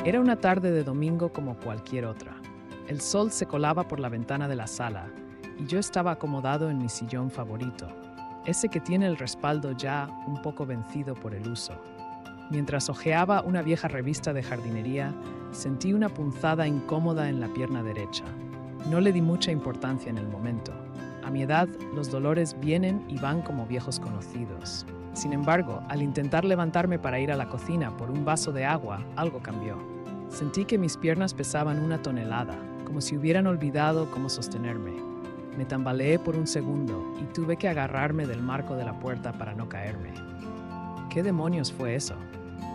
Era una tarde de domingo como cualquier otra. El sol se colaba por la ventana de la sala y yo estaba acomodado en mi sillón favorito, ese que tiene el respaldo ya un poco vencido por el uso. Mientras hojeaba una vieja revista de jardinería, sentí una punzada incómoda en la pierna derecha. No le di mucha importancia en el momento. A mi edad, los dolores vienen y van como viejos conocidos. Sin embargo, al intentar levantarme para ir a la cocina por un vaso de agua, algo cambió. Sentí que mis piernas pesaban 1 tonelada, como si hubieran olvidado cómo sostenerme. Me tambaleé por un segundo y tuve que agarrarme del marco de la puerta para no caerme. ¿Qué demonios fue eso?,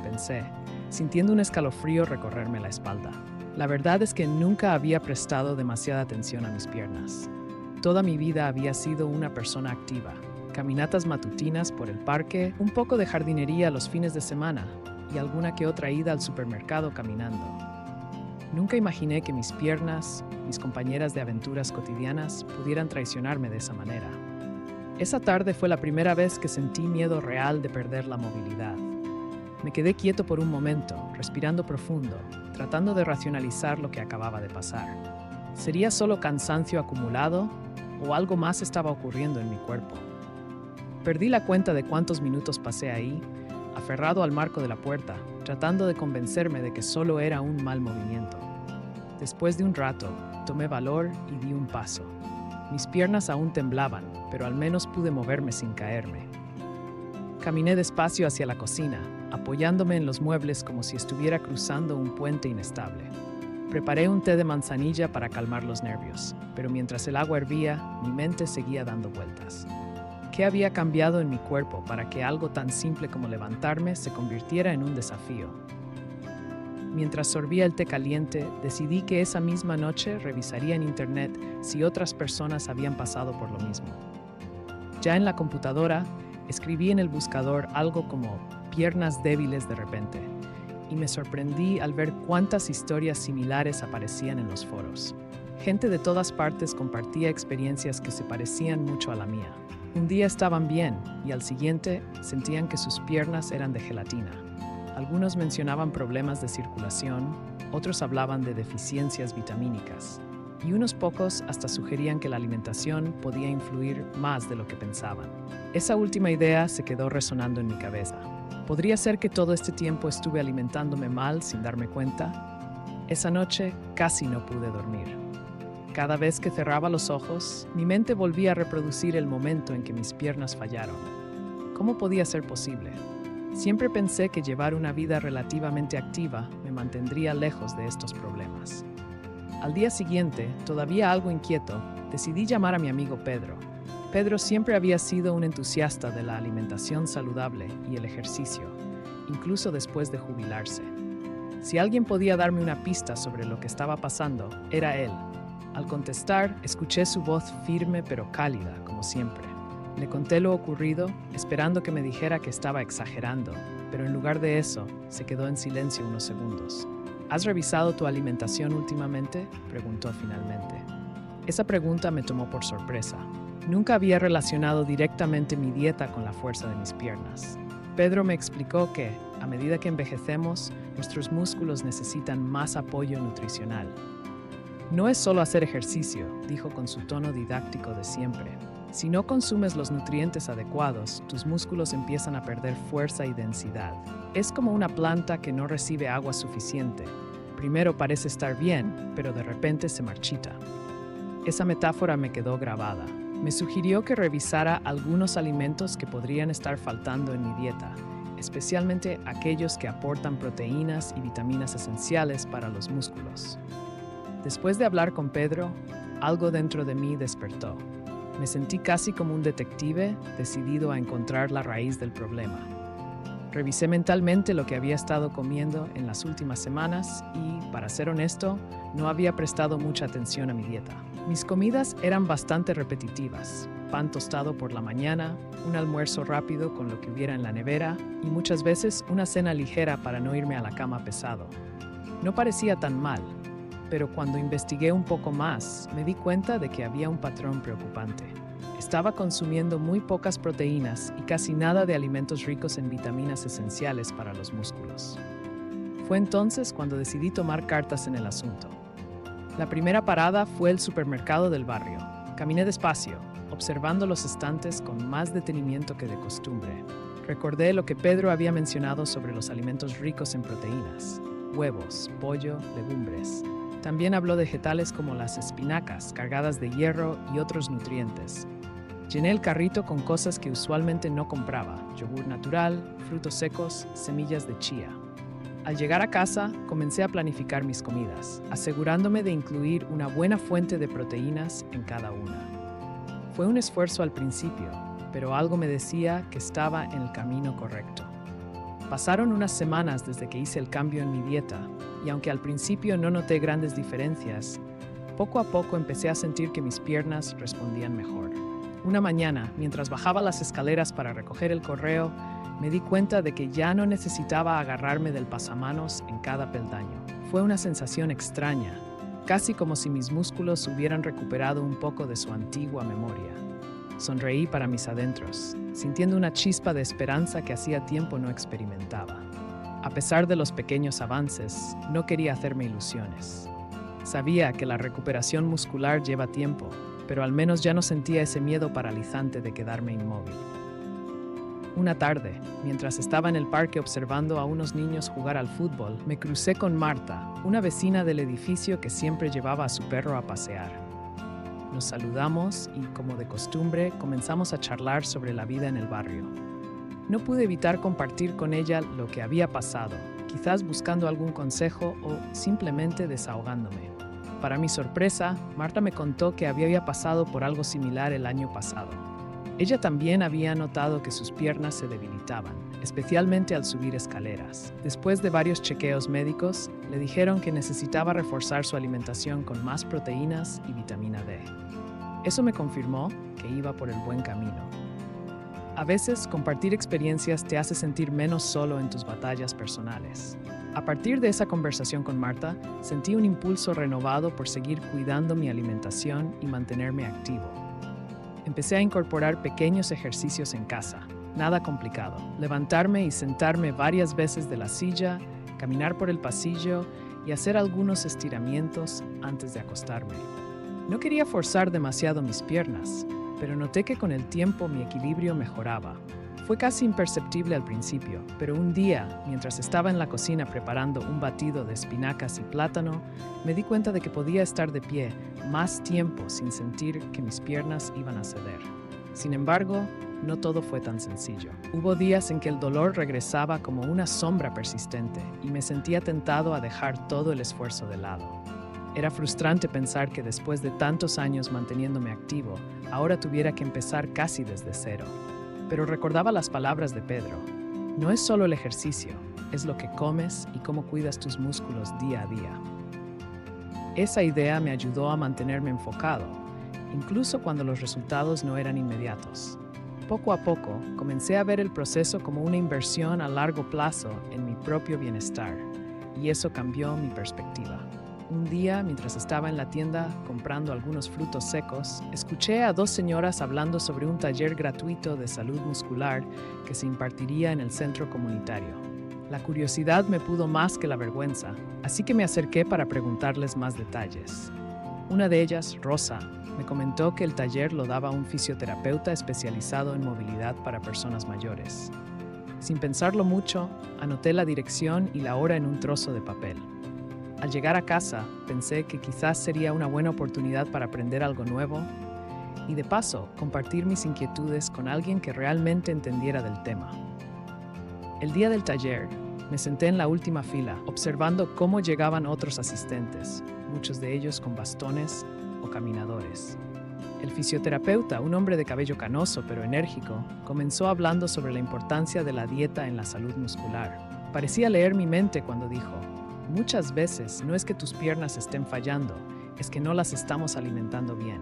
pensé, sintiendo un escalofrío recorrerme la espalda. La verdad es que nunca había prestado demasiada atención a mis piernas. Toda mi vida había sido una persona activa. Caminatas matutinas por el parque, un poco de jardinería los fines de semana y alguna que otra ida al supermercado caminando. Nunca imaginé que mis piernas, mis compañeras de aventuras cotidianas, pudieran traicionarme de esa manera. Esa tarde fue la primera vez que sentí miedo real de perder la movilidad. Me quedé quieto por un momento, respirando profundo, tratando de racionalizar lo que acababa de pasar. ¿Sería solo cansancio acumulado o algo más estaba ocurriendo en mi cuerpo? Perdí la cuenta de cuántos minutos pasé ahí, aferrado al marco de la puerta, tratando de convencerme de que solo era un mal movimiento. Después de un rato, tomé valor y di un paso. Mis piernas aún temblaban, pero al menos pude moverme sin caerme. Caminé despacio hacia la cocina, apoyándome en los muebles como si estuviera cruzando un puente inestable. Preparé un té de manzanilla para calmar los nervios, pero mientras el agua hervía, mi mente seguía dando vueltas. ¿Qué había cambiado en mi cuerpo para que algo tan simple como levantarme se convirtiera en un desafío? Mientras sorbía el té caliente, decidí que esa misma noche revisaría en internet si otras personas habían pasado por lo mismo. Ya en la computadora, escribí en el buscador algo como piernas débiles de repente, y me sorprendí al ver cuántas historias similares aparecían en los foros. Gente de todas partes compartía experiencias que se parecían mucho a la mía. Un día estaban bien y al siguiente sentían que sus piernas eran de gelatina. Algunos mencionaban problemas de circulación, otros hablaban de deficiencias vitamínicas, y unos pocos hasta sugerían que la alimentación podía influir más de lo que pensaban. Esa última idea se quedó resonando en mi cabeza. ¿Podría ser que todo este tiempo estuve alimentándome mal sin darme cuenta? Esa noche casi no pude dormir. Cada vez que cerraba los ojos, mi mente volvía a reproducir el momento en que mis piernas fallaron. ¿Cómo podía ser posible? Siempre pensé que llevar una vida relativamente activa me mantendría lejos de estos problemas. Al día siguiente, todavía algo inquieto, decidí llamar a mi amigo Pedro. Pedro siempre había sido un entusiasta de la alimentación saludable y el ejercicio, incluso después de jubilarse. Si alguien podía darme una pista sobre lo que estaba pasando, era él. Al contestar, escuché su voz firme pero cálida, como siempre. Le conté lo ocurrido, esperando que me dijera que estaba exagerando, pero en lugar de eso, se quedó en silencio unos segundos. ¿Has revisado tu alimentación últimamente?, preguntó finalmente. Esa pregunta me tomó por sorpresa. Nunca había relacionado directamente mi dieta con la fuerza de mis piernas. Pedro me explicó que, a medida que envejecemos, nuestros músculos necesitan más apoyo nutricional. No es solo hacer ejercicio, dijo con su tono didáctico de siempre. Si no consumes los nutrientes adecuados, tus músculos empiezan a perder fuerza y densidad. Es como una planta que no recibe agua suficiente. Primero parece estar bien, pero de repente se marchita. Esa metáfora me quedó grabada. Me sugirió que revisara algunos alimentos que podrían estar faltando en mi dieta, especialmente aquellos que aportan proteínas y vitaminas esenciales para los músculos. Después de hablar con Pedro, algo dentro de mí despertó. Me sentí casi como un detective decidido a encontrar la raíz del problema. Revisé mentalmente lo que había estado comiendo en las últimas semanas y, para ser honesto, no había prestado mucha atención a mi dieta. Mis comidas eran bastante repetitivas: pan tostado por la mañana, un almuerzo rápido con lo que hubiera en la nevera y muchas veces una cena ligera para no irme a la cama pesado. No parecía tan mal, pero cuando investigué un poco más, me di cuenta de que había un patrón preocupante. Estaba consumiendo muy pocas proteínas y casi nada de alimentos ricos en vitaminas esenciales para los músculos. Fue entonces cuando decidí tomar cartas en el asunto. La primera parada fue el supermercado del barrio. Caminé despacio, observando los estantes con más detenimiento que de costumbre. Recordé lo que Pedro había mencionado sobre los alimentos ricos en proteínas: huevos, pollo, legumbres. También habló de vegetales como las espinacas, cargadas de hierro y otros nutrientes. Llené el carrito con cosas que usualmente no compraba: yogur natural, frutos secos, semillas de chía. Al llegar a casa, comencé a planificar mis comidas, asegurándome de incluir una buena fuente de proteínas en cada una. Fue un esfuerzo al principio, pero algo me decía que estaba en el camino correcto. Pasaron unas semanas desde que hice el cambio en mi dieta, y aunque al principio no noté grandes diferencias, poco a poco empecé a sentir que mis piernas respondían mejor. Una mañana, mientras bajaba las escaleras para recoger el correo, me di cuenta de que ya no necesitaba agarrarme del pasamanos en cada peldaño. Fue una sensación extraña, casi como si mis músculos hubieran recuperado un poco de su antigua memoria. Sonreí para mis adentros, sintiendo una chispa de esperanza que hacía tiempo no experimentaba. A pesar de los pequeños avances, no quería hacerme ilusiones. Sabía que la recuperación muscular lleva tiempo, pero al menos ya no sentía ese miedo paralizante de quedarme inmóvil. Una tarde, mientras estaba en el parque observando a unos niños jugar al fútbol, me crucé con Marta, una vecina del edificio que siempre llevaba a su perro a pasear. Nos saludamos y, como de costumbre, comenzamos a charlar sobre la vida en el barrio. No pude evitar compartir con ella lo que había pasado, quizás buscando algún consejo o simplemente desahogándome. Para mi sorpresa, Marta me contó que había pasado por algo similar el año pasado. Ella también había notado que sus piernas se debilitaban, especialmente al subir escaleras. Después de varios chequeos médicos, le dijeron que necesitaba reforzar su alimentación con más proteínas y vitamina D. Eso me confirmó que iba por el buen camino. A veces, compartir experiencias te hace sentir menos solo en tus batallas personales. A partir de esa conversación con Marta, sentí un impulso renovado por seguir cuidando mi alimentación y mantenerme activo. Empecé a incorporar pequeños ejercicios en casa, nada complicado. Levantarme y sentarme varias veces de la silla, caminar por el pasillo y hacer algunos estiramientos antes de acostarme. No quería forzar demasiado mis piernas, pero noté que con el tiempo mi equilibrio mejoraba. Fue casi imperceptible al principio, pero un día, mientras estaba en la cocina preparando un batido de espinacas y plátano, me di cuenta de que podía estar de pie más tiempo sin sentir que mis piernas iban a ceder. Sin embargo, no todo fue tan sencillo. Hubo días en que el dolor regresaba como una sombra persistente y me sentía tentado a dejar todo el esfuerzo de lado. Era frustrante pensar que después de tantos años manteniéndome activo, ahora tuviera que empezar casi desde cero. Pero recordaba las palabras de Pedro: no es solo el ejercicio, es lo que comes y cómo cuidas tus músculos día a día. Esa idea me ayudó a mantenerme enfocado, incluso cuando los resultados no eran inmediatos. Poco a poco, comencé a ver el proceso como una inversión a largo plazo en mi propio bienestar, y eso cambió mi perspectiva. Un día, mientras estaba en la tienda comprando algunos frutos secos, escuché a dos señoras hablando sobre un taller gratuito de salud muscular que se impartiría en el centro comunitario. La curiosidad me pudo más que la vergüenza, así que me acerqué para preguntarles más detalles. Una de ellas, Rosa, me comentó que el taller lo daba un fisioterapeuta especializado en movilidad para personas mayores. Sin pensarlo mucho, anoté la dirección y la hora en un trozo de papel. Al llegar a casa, pensé que quizás sería una buena oportunidad para aprender algo nuevo y, de paso, compartir mis inquietudes con alguien que realmente entendiera del tema. El día del taller, me senté en la última fila, observando cómo llegaban otros asistentes, muchos de ellos con bastones o caminadores. El fisioterapeuta, un hombre de cabello canoso pero enérgico, comenzó hablando sobre la importancia de la dieta en la salud muscular. Parecía leer mi mente cuando dijo: muchas veces no es que tus piernas estén fallando, es que no las estamos alimentando bien.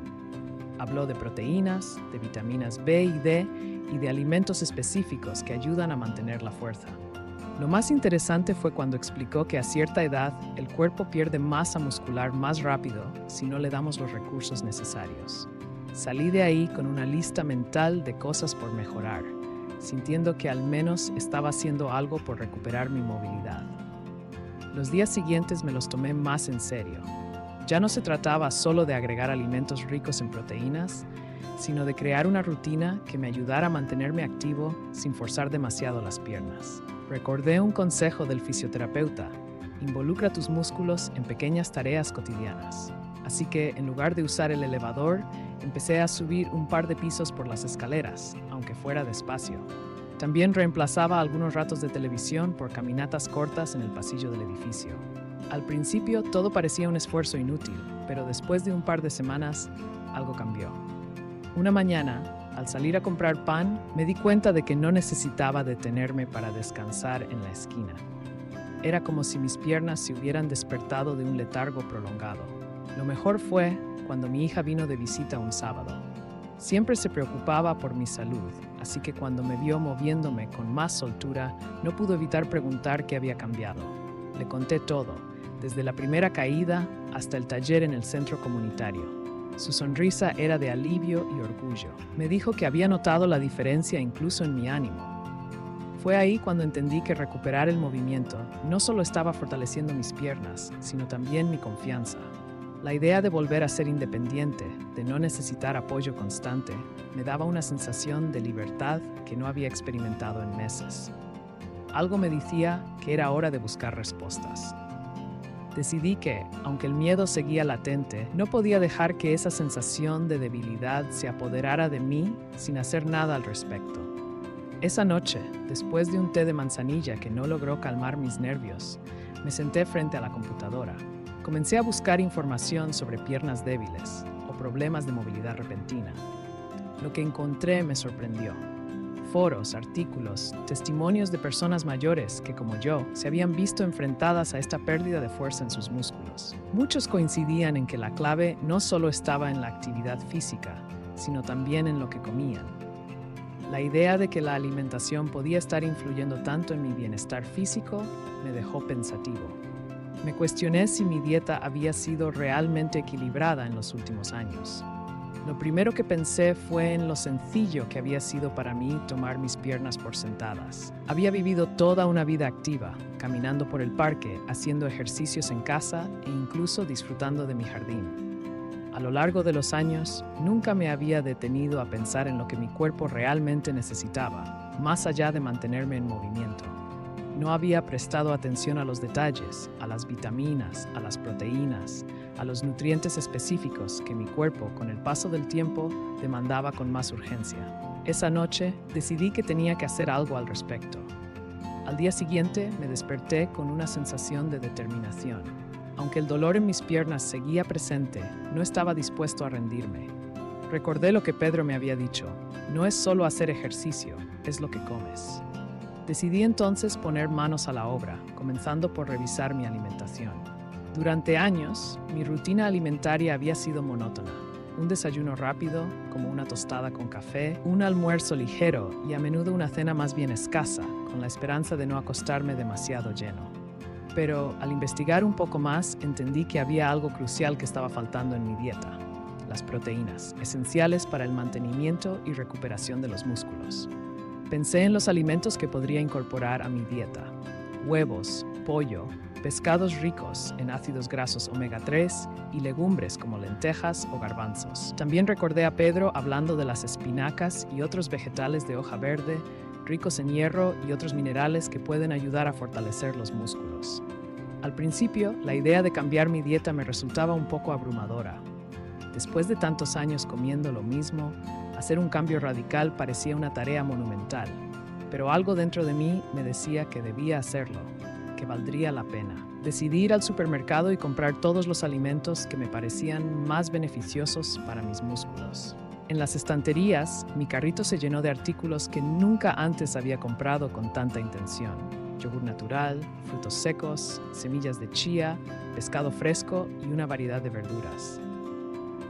Habló de proteínas, de vitaminas B y D y de alimentos específicos que ayudan a mantener la fuerza. Lo más interesante fue cuando explicó que a cierta edad el cuerpo pierde masa muscular más rápido si no le damos los recursos necesarios. Salí de ahí con una lista mental de cosas por mejorar, sintiendo que al menos estaba haciendo algo por recuperar mi movilidad. Los días siguientes me los tomé más en serio. Ya no se trataba solo de agregar alimentos ricos en proteínas, sino de crear una rutina que me ayudara a mantenerme activo sin forzar demasiado las piernas. Recordé un consejo del fisioterapeuta: involucra tus músculos en pequeñas tareas cotidianas. Así que, en lugar de usar el elevador, empecé a subir un par de pisos por las escaleras, aunque fuera despacio. También reemplazaba algunos ratos de televisión por caminatas cortas en el pasillo del edificio. Al principio todo parecía un esfuerzo inútil, pero después de un par de semanas, algo cambió. Una mañana, al salir a comprar pan, me di cuenta de que no necesitaba detenerme para descansar en la esquina. Era como si mis piernas se hubieran despertado de un letargo prolongado. Lo mejor fue cuando mi hija vino de visita un sábado. Siempre se preocupaba por mi salud, así que cuando me vio moviéndome con más soltura, no pudo evitar preguntar qué había cambiado. Le conté todo, desde la primera caída hasta el taller en el centro comunitario. Su sonrisa era de alivio y orgullo. Me dijo que había notado la diferencia incluso en mi ánimo. Fue ahí cuando entendí que recuperar el movimiento no solo estaba fortaleciendo mis piernas, sino también mi confianza. La idea de volver a ser independiente, de no necesitar apoyo constante, me daba una sensación de libertad que no había experimentado en meses. Algo me decía que era hora de buscar respuestas. Decidí que, aunque el miedo seguía latente, no podía dejar que esa sensación de debilidad se apoderara de mí sin hacer nada al respecto. Esa noche, después de un té de manzanilla que no logró calmar mis nervios, me senté frente a la computadora. Comencé a buscar información sobre piernas débiles o problemas de movilidad repentina. Lo que encontré me sorprendió. Foros, artículos, testimonios de personas mayores que, como yo, se habían visto enfrentadas a esta pérdida de fuerza en sus músculos. Muchos coincidían en que la clave no solo estaba en la actividad física, sino también en lo que comían. La idea de que la alimentación podía estar influyendo tanto en mi bienestar físico me dejó pensativo. Me cuestioné si mi dieta había sido realmente equilibrada en los últimos años. Lo primero que pensé fue en lo sencillo que había sido para mí tomar mis piernas por sentadas. Había vivido toda una vida activa, caminando por el parque, haciendo ejercicios en casa e incluso disfrutando de mi jardín. A lo largo de los años, nunca me había detenido a pensar en lo que mi cuerpo realmente necesitaba, más allá de mantenerme en movimiento. No había prestado atención a los detalles, a las vitaminas, a las proteínas, a los nutrientes específicos que mi cuerpo, con el paso del tiempo, demandaba con más urgencia. Esa noche decidí que tenía que hacer algo al respecto. Al día siguiente me desperté con una sensación de determinación. Aunque el dolor en mis piernas seguía presente, no estaba dispuesto a rendirme. Recordé lo que Pedro me había dicho: no es solo hacer ejercicio, es lo que comes. Decidí entonces poner manos a la obra, comenzando por revisar mi alimentación. Durante años, mi rutina alimentaria había sido monótona. Un desayuno rápido, como una tostada con café, un almuerzo ligero y a menudo una cena más bien escasa, con la esperanza de no acostarme demasiado lleno. Pero al investigar un poco más, entendí que había algo crucial que estaba faltando en mi dieta: las proteínas, esenciales para el mantenimiento y recuperación de los músculos. Pensé en los alimentos que podría incorporar a mi dieta: huevos, pollo, pescados ricos en ácidos grasos omega 3 y legumbres como lentejas o garbanzos. También recordé a Pedro hablando de las espinacas y otros vegetales de hoja verde, ricos en hierro y otros minerales que pueden ayudar a fortalecer los músculos. Al principio, la idea de cambiar mi dieta me resultaba un poco abrumadora. Después de tantos años comiendo lo mismo, hacer un cambio radical parecía una tarea monumental, pero algo dentro de mí me decía que debía hacerlo, que valdría la pena. Decidí ir al supermercado y comprar todos los alimentos que me parecían más beneficiosos para mis músculos. En las estanterías, mi carrito se llenó de artículos que nunca antes había comprado con tanta intención: yogur natural, frutos secos, semillas de chía, pescado fresco y una variedad de verduras.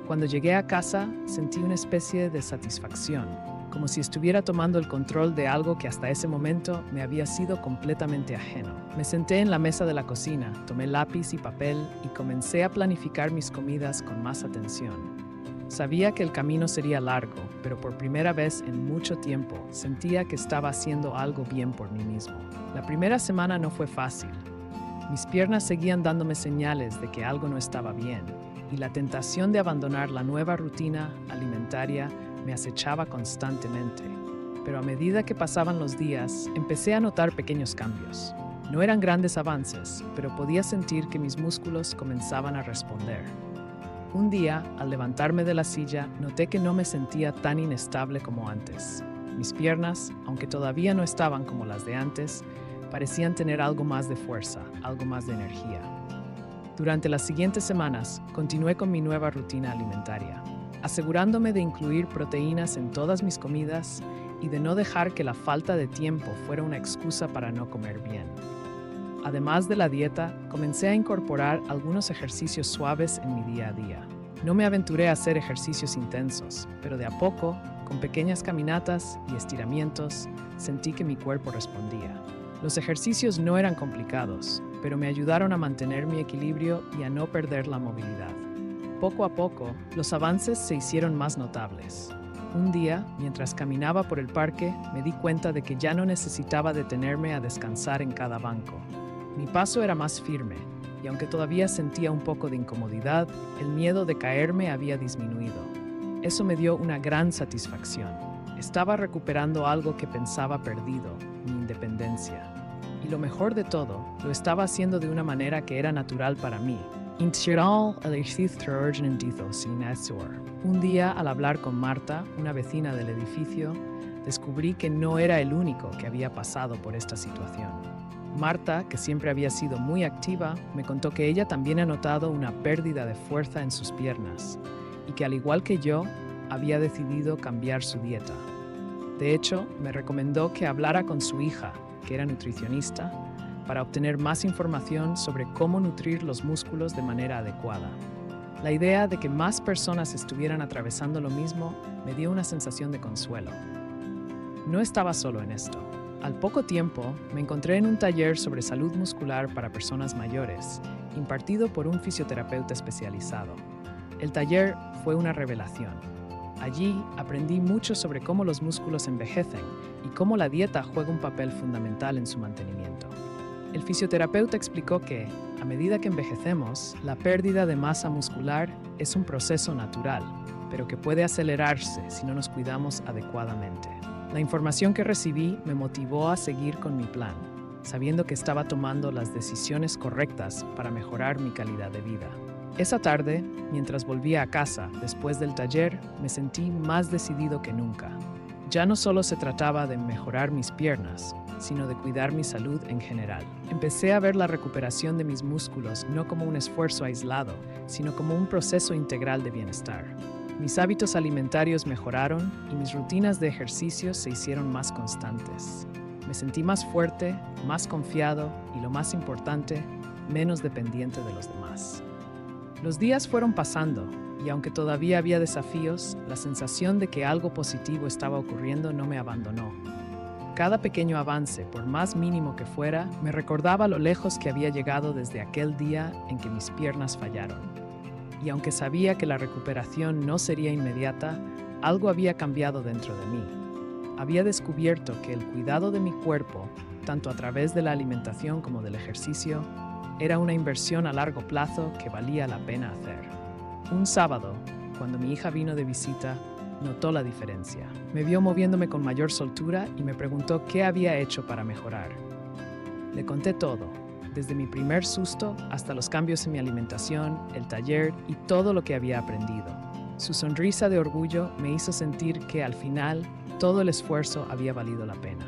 Cuando llegué a casa, sentí una especie de satisfacción, como si estuviera tomando el control de algo que hasta ese momento me había sido completamente ajeno. Me senté en la mesa de la cocina, tomé lápiz y papel y comencé a planificar mis comidas con más atención. Sabía que el camino sería largo, pero por primera vez en mucho tiempo sentía que estaba haciendo algo bien por mí mismo. La primera semana no fue fácil. Mis piernas seguían dándome señales de que algo no estaba bien, y la tentación de abandonar la nueva rutina alimentaria me acechaba constantemente. Pero a medida que pasaban los días, empecé a notar pequeños cambios. No eran grandes avances, pero podía sentir que mis músculos comenzaban a responder. Un día, al levantarme de la silla, noté que no me sentía tan inestable como antes. Mis piernas, aunque todavía no estaban como las de antes, parecían tener algo más de fuerza, algo más de energía. Durante las siguientes semanas, continué con mi nueva rutina alimentaria, asegurándome de incluir proteínas en todas mis comidas y de no dejar que la falta de tiempo fuera una excusa para no comer bien. Además de la dieta, comencé a incorporar algunos ejercicios suaves en mi día a día. No me aventuré a hacer ejercicios intensos, pero de a poco, con pequeñas caminatas y estiramientos, sentí que mi cuerpo respondía. Los ejercicios no eran complicados, pero me ayudaron a mantener mi equilibrio y a no perder la movilidad. Poco a poco, los avances se hicieron más notables. Un día, mientras caminaba por el parque, me di cuenta de que ya no necesitaba detenerme a descansar en cada banco. Mi paso era más firme, y aunque todavía sentía un poco de incomodidad, el miedo de caerme había disminuido. Eso me dio una gran satisfacción. Estaba recuperando algo que pensaba perdido, mi independencia. Y lo mejor de todo, lo estaba haciendo de una manera que era natural para mí. Un día, al hablar con Marta, una vecina del edificio, descubrí que no era el único que había pasado por esta situación. Marta, que siempre había sido muy activa, me contó que ella también ha notado una pérdida de fuerza en sus piernas y que, al igual que yo, había decidido cambiar su dieta. De hecho, me recomendó que hablara con su hija, que era nutricionista, para obtener más información sobre cómo nutrir los músculos de manera adecuada. La idea de que más personas estuvieran atravesando lo mismo me dio una sensación de consuelo. No estaba solo en esto. Al poco tiempo, me encontré en un taller sobre salud muscular para personas mayores, impartido por un fisioterapeuta especializado. El taller fue una revelación. Allí aprendí mucho sobre cómo los músculos envejecen y cómo la dieta juega un papel fundamental en su mantenimiento. El fisioterapeuta explicó que, a medida que envejecemos, la pérdida de masa muscular es un proceso natural, pero que puede acelerarse si no nos cuidamos adecuadamente. La información que recibí me motivó a seguir con mi plan, sabiendo que estaba tomando las decisiones correctas para mejorar mi calidad de vida. Esa tarde, mientras volvía a casa después del taller, me sentí más decidido que nunca. Ya no solo se trataba de mejorar mis piernas, sino de cuidar mi salud en general. Empecé a ver la recuperación de mis músculos no como un esfuerzo aislado, sino como un proceso integral de bienestar. Mis hábitos alimentarios mejoraron y mis rutinas de ejercicio se hicieron más constantes. Me sentí más fuerte, más confiado y, lo más importante, menos dependiente de los demás. Los días fueron pasando y, aunque todavía había desafíos, la sensación de que algo positivo estaba ocurriendo no me abandonó. Cada pequeño avance, por más mínimo que fuera, me recordaba lo lejos que había llegado desde aquel día en que mis piernas fallaron. Y aunque sabía que la recuperación no sería inmediata, algo había cambiado dentro de mí. Había descubierto que el cuidado de mi cuerpo, tanto a través de la alimentación como del ejercicio, era una inversión a largo plazo que valía la pena hacer. Un sábado, cuando mi hija vino de visita, notó la diferencia. Me vio moviéndome con mayor soltura y me preguntó qué había hecho para mejorar. Le conté todo, desde mi primer susto hasta los cambios en mi alimentación, el taller y todo lo que había aprendido. Su sonrisa de orgullo me hizo sentir que, al final, todo el esfuerzo había valido la pena.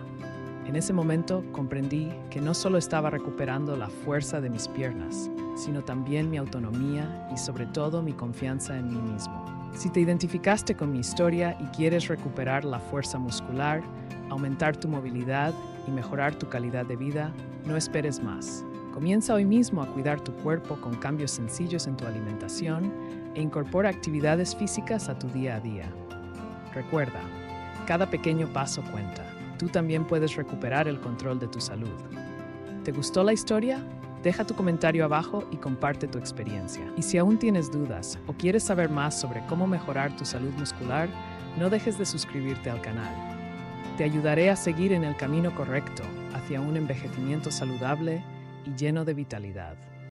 En ese momento comprendí que no solo estaba recuperando la fuerza de mis piernas, sino también mi autonomía y, sobre todo, mi confianza en mí mismo. Si te identificaste con mi historia y quieres recuperar la fuerza muscular, aumentar tu movilidad y mejorar tu calidad de vida, no esperes más. Comienza hoy mismo a cuidar tu cuerpo con cambios sencillos en tu alimentación e incorpora actividades físicas a tu día a día. Recuerda, cada pequeño paso cuenta. Tú también puedes recuperar el control de tu salud. ¿Te gustó la historia? Deja tu comentario abajo y comparte tu experiencia. Y si aún tienes dudas o quieres saber más sobre cómo mejorar tu salud muscular, no dejes de suscribirte al canal. Te ayudaré a seguir en el camino correcto hacia un envejecimiento saludable y lleno de vitalidad.